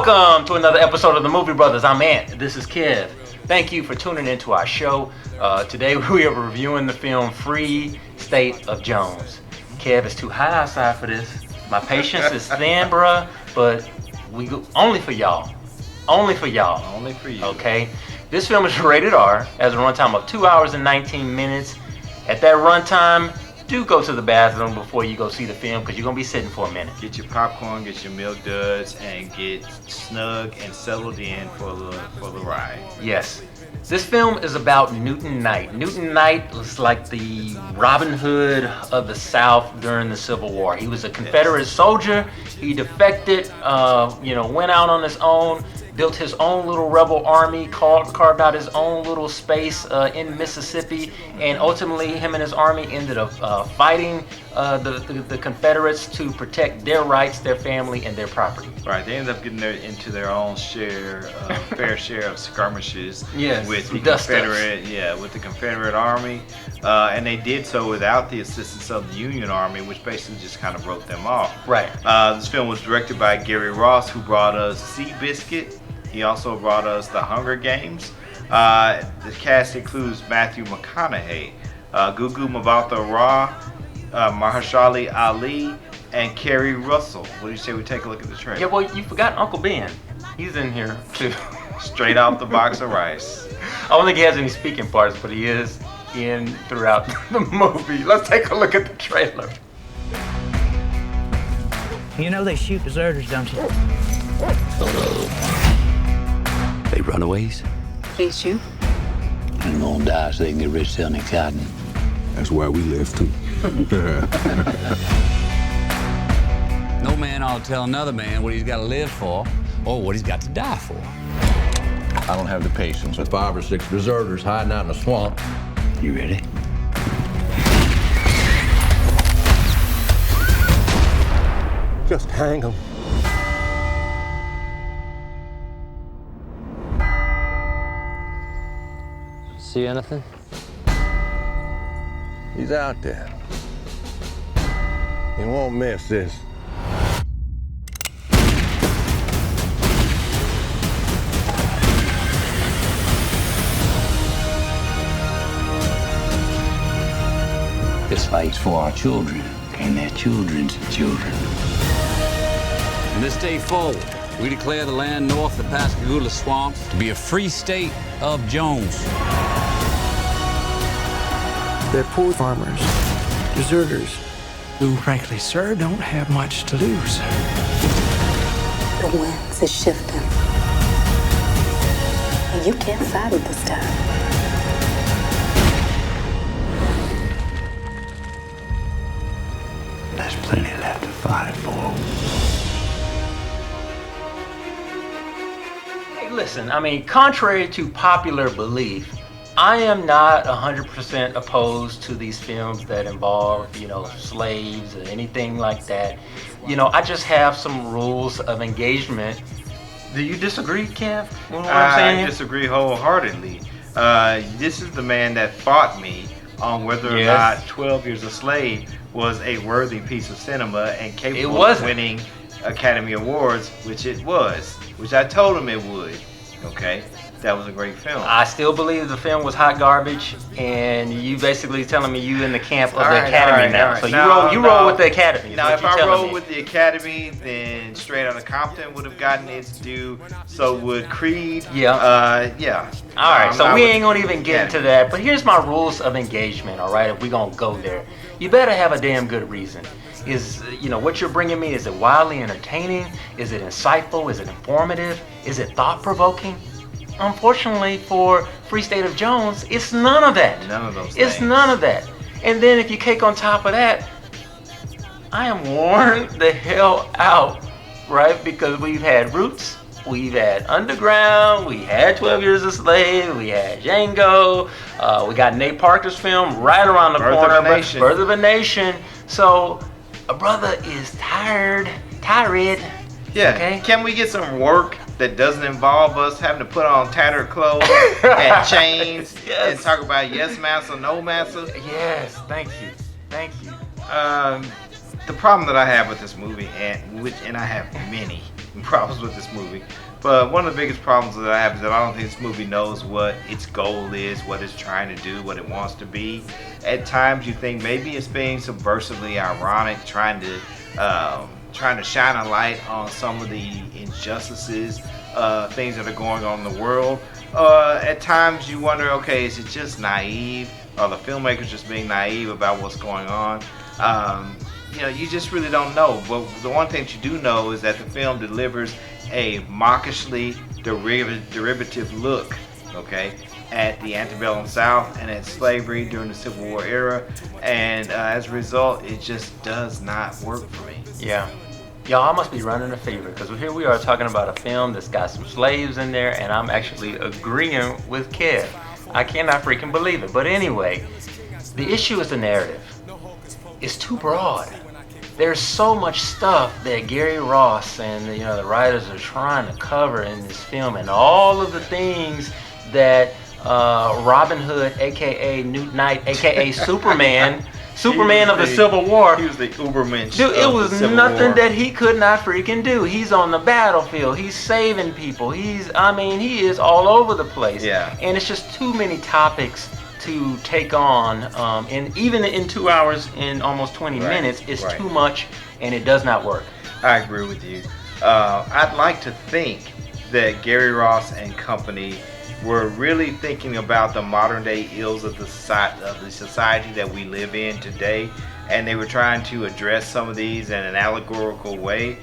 Welcome to another episode of the Movie Brothas. I'm Ant. This is Kev. Thank you for tuning into our show. Today we are reviewing the film Free State of Jones. Kev is too high outside for this. My patience is thin, bruh, but we go only for y'all. Only for y'all. Only for you. Okay? This film is rated R, has a runtime of 2 hours and 19 minutes. At that runtime, do go to the bathroom before you go see the film because you're going to be sitting for a minute. Get your popcorn, get your milk duds, and get snug and settled in for the ride. Yes. This film is about Newton Knight. Newton Knight was like the Robin Hood of the South during the Civil War. He was a Confederate soldier. He defected, went out on his own, built his own little rebel army, carved out his own little space in Mississippi, and ultimately him and his army ended up fighting the Confederates to protect their rights, their family, and their property. Right, they ended up getting into their own fair share of skirmishes with the Confederate army, and they did so without the assistance of the Union Army, which basically just kind of wrote them off. Right. This film was directed by Gary Ross, who brought us Seabiscuit. He also brought us The Hunger Games. The cast includes Matthew McConaughey, Gugu Mbatha-Raw, Mahershala Ali, and Keri Russell. What do you say we take a look at the trailer? Yeah, well, you forgot Uncle Ben. He's in here too. Straight out the box of rice. I don't think he has any speaking parts, but he is in throughout the movie. Let's take a look at the trailer. You know they shoot deserters, don't you? They runaways? They shoot. And gonna die so they can get rich selling their cotton. That's why we left him. No man ought to tell another man what he's got to live for or what he's got to die for. I don't have the patience with 5 or 6 deserters hiding out in a swamp. You ready? Just hang him. See anything? He's out there. He won't miss this. This fight's for our children and their children's children. From this day forward, we declare the land north of the Pascagoula swamps to be a free state of Jones. They're poor farmers, deserters, who, frankly, sir, don't have much to lose. The winds are shifting. And you can't fight it this time. There's plenty left to fight for. Hey, listen, I mean, contrary to popular belief, I am not 100% opposed to these films that involve, slaves or anything like that. I just have some rules of engagement. Do you disagree, Kev, with what I'm saying? I disagree wholeheartedly. This is the man that fought me on whether or not 12 Years a Slave was a worthy piece of cinema and capable of winning Academy Awards, which it was, which I told him it would. Okay? That was a great film. I still believe the film was hot garbage, and you basically telling me you in the camp of the Academy now. So you roll with the Academy. Now, if I roll with the Academy, then Straight Outta Compton would have gotten its due. So would Creed. Yeah. Yeah. All right. So we ain't gonna even get into that. But here's my rules of engagement. All right. If we gonna go there, you better have a damn good reason. Is what you're bringing me? Is it wildly entertaining? Is it insightful? Is it informative? Is it thought-provoking? Unfortunately for Free State of Jones, it's none of that. None of those It's things. none of that. And then if you cake on top of that, I am worn the hell out, right? Because we've had Roots, we've had Underground, we had 12 Years a Slave, we had Django, we got Nate Parker's film right around the corner, Birth of a Nation. So a brother is tired. Yeah. Okay. Can we get some work that doesn't involve us having to put on tattered clothes and chains and talk about yes massa, no massa? Yes. Thank you. The problem that I have with this movie, and I have many, problems with this movie. But one of the biggest problems that I have is that I don't think this movie knows what its goal is, what it's trying to do, what it wants to be. At times you think maybe it's being subversively ironic, trying to shine a light on some of the injustices, things that are going on in the world. At times you wonder, okay, is it just naive? Are the filmmakers just being naive about what's going on? You just really don't know. But the one thing that you do know is that the film delivers a mawkishly derivative look, okay, at the antebellum South and at slavery during the Civil War era. And as a result, it just does not work for me. Yeah. Y'all must be running a fever, because here we are talking about a film that's got some slaves in there, and I'm actually agreeing with Kev. I cannot freaking believe it. But anyway, the issue is the narrative. It's too broad. There's so much stuff that Gary Ross and the writers are trying to cover in this film, and all of the things that Robin Hood, aka Newt Knight, aka Superman of the Civil War. He was the Ubermensch. Dude, it was nothing that he could not freaking do. He's on the battlefield. He's saving people. He is all over the place. Yeah. And it's just too many topics to take on. And even in 2 hours and almost 20 minutes, it's too much, and it does not work. I agree with you. I'd like to think that Gary Ross and company were really thinking about the modern day ills of the society that we live in today, and they were trying to address some of these in an allegorical way.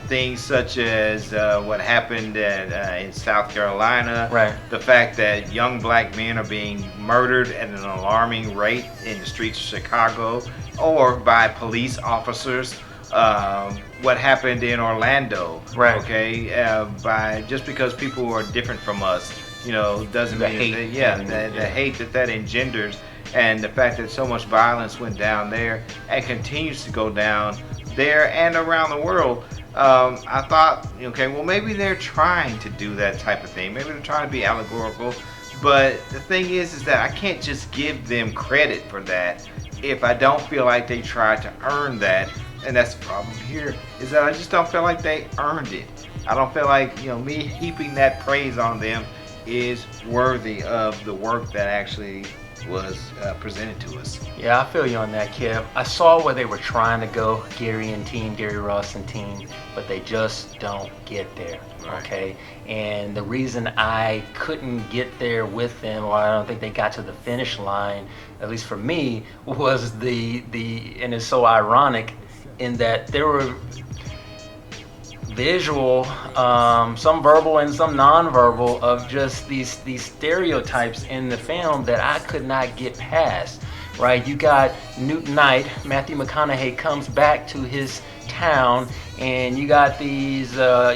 Things such as what happened in South Carolina, the fact that young black men are being murdered at an alarming rate in the streets of Chicago or by police officers. What happened in Orlando, okay, by just because people are different from us, doesn't mean the hate that engenders, and the fact that so much violence went down there and continues to go down there and around the world. I thought, okay, well, maybe they're trying to do that type of thing. Maybe they're trying to be allegorical, but the thing is that I can't just give them credit for that if I don't feel like they tried to earn that. And that's the problem here, is that I just don't feel like they earned it. I don't feel like, me heaping that praise on them is worthy of the work that actually was presented to us. Yeah, I feel you on that, Kev. I saw where they were trying to go, Gary Ross and team, but they just don't get there, okay? And the reason I couldn't get there with them, or I don't think they got to the finish line, at least for me, was and it's so ironic in that there were visual, some verbal and some non-verbal, of just these stereotypes in the film that I could not get past, right? You got Newt Knight, Matthew McConaughey comes back to his town, and you got you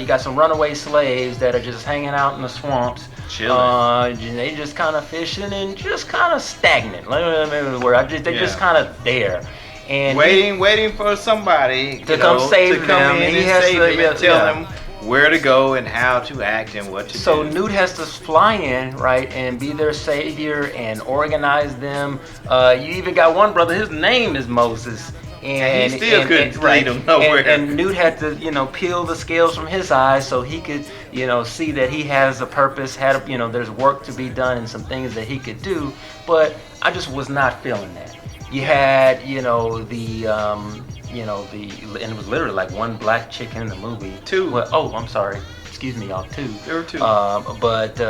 got some runaway slaves that are just hanging out in the swamps, chilling. They just kind of fishing and just kind of stagnant. They're just kind of there. And waiting for somebody to come save them. He has to tell them where to go and how to act and what to do. So Newt has to fly in, right, and be their savior and organize them. You even got one brother, his name is Moses. And he still couldn't lead them nowhere. And Newt had to, peel the scales from his eyes so he could, see that he has a purpose, there's work to be done and some things that he could do. But I just was not feeling that. You had, and it was literally like one black chick in the movie. Two. Well, oh, I'm sorry. Excuse me, y'all. Two. There were two. But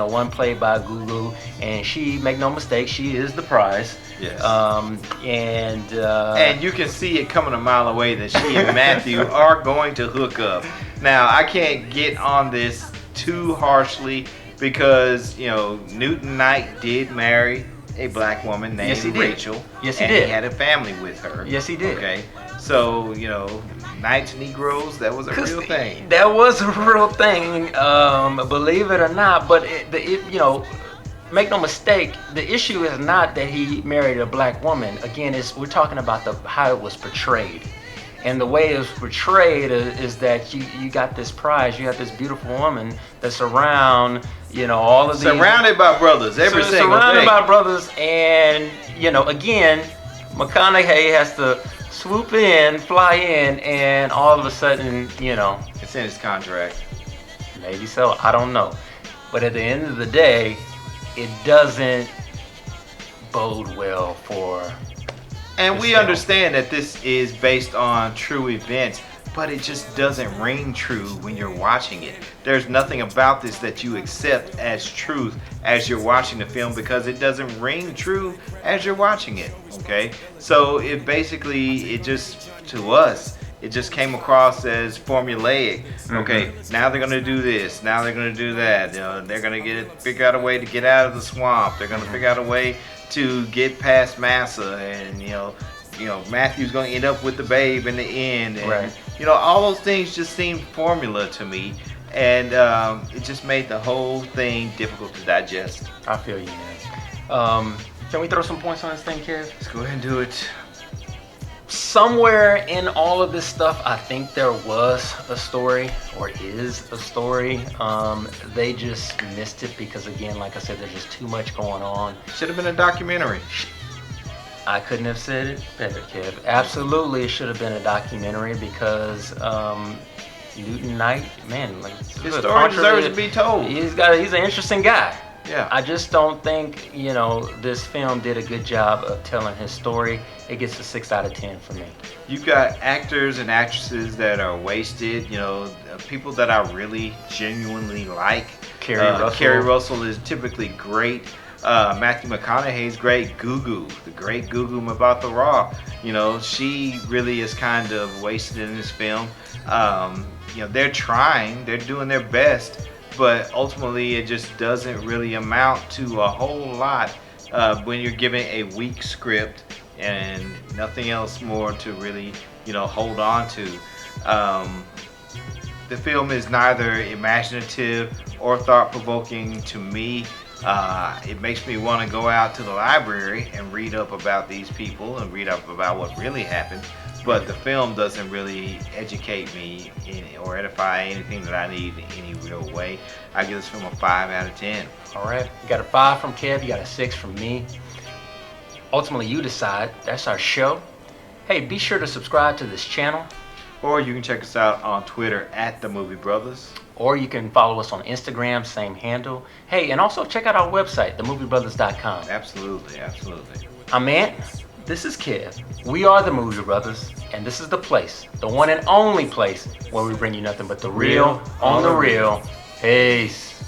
one played by Gugu, and she, make no mistake, she is the prize. Yes. And you can see it coming a mile away that she and Matthew are going to hook up. Now, I can't get on this too harshly because, Newton Knight did marry a black woman named Rachel. Yes, he and did. He had a family with her. Yes, he did. Okay. So, Knights, Negroes, that was a real thing. That was a real thing, believe it or not. But, make no mistake, the issue is not that he married a black woman. Again, we're talking about how it was portrayed. And the way it was portrayed is that you got this prize, you got this beautiful woman that's around, all of these. Surrounded by brothers, every single surrounded day. by brothers, and, again, McConaughey has to swoop in, fly in, and all of a sudden, you know, It's in his contract. maybe so, I don't know. But at the end of the day, it doesn't bode well for. And this we film. understand that this is based on true events, but it just doesn't ring true when you're watching it. There's nothing about this that you accept as truth as you're watching the film because it doesn't ring true as you're watching it. Okay, so it basically, it just, to us, it just came across as formulaic. Okay, now they're gonna do this, now they're gonna do that. You know, they're gonna figure out a way to get out of the swamp. They're gonna figure out a way to get past Massa, and you know, Matthew's gonna end up with the babe in the end, and Right. you know, all those things just seemed formula to me, and it just made the whole thing difficult to digest. I feel you, man. Can we throw some points on this thing, Kev? Let's go ahead and do it. Somewhere in all of this stuff, I think there was a story, or is a story. They just missed it because, again, like I said, there's just too much going on. Should have been a documentary. I couldn't have said it better, Kev. Absolutely, it should have been a documentary because Newton Knight, man, like, His story deserves to be told. He's an interesting guy. Yeah. I just don't think, you know, this film did a good job of telling his story. It gets a 6 out of 10 for me. You've got actors and actresses that are wasted, you know, people that I really genuinely like. Keri Russell. Keri Russell is typically great. Matthew McConaughey is great. The great Gugu Mbatha-Raw. You know, she really is kind of wasted in this film. You know, they're trying, they're doing their best, but ultimately it just doesn't really amount to a whole lot when you're given a weak script and nothing else more to really, you know, hold on to. The film is neither imaginative or thought-provoking to me. It makes me want to go out to the library and read up about these people and read up about what really happened. But the film doesn't really educate me or edify anything that I need in any real way. I give this film a 5 out of 10. All right, you got a 5 from Kev, you got a 6 from me. Ultimately, you decide. That's our show. Hey, be sure to subscribe to this channel. Or you can check us out on Twitter at the Movie Brothers. Or you can follow us on Instagram, same handle. Hey, and also check out our website, themoviebrothers.com. Absolutely. I'm Ant. This is Kev. We are the Movie Brothers, and this is the place, the one and only place where we bring you nothing but the real on the real. Peace.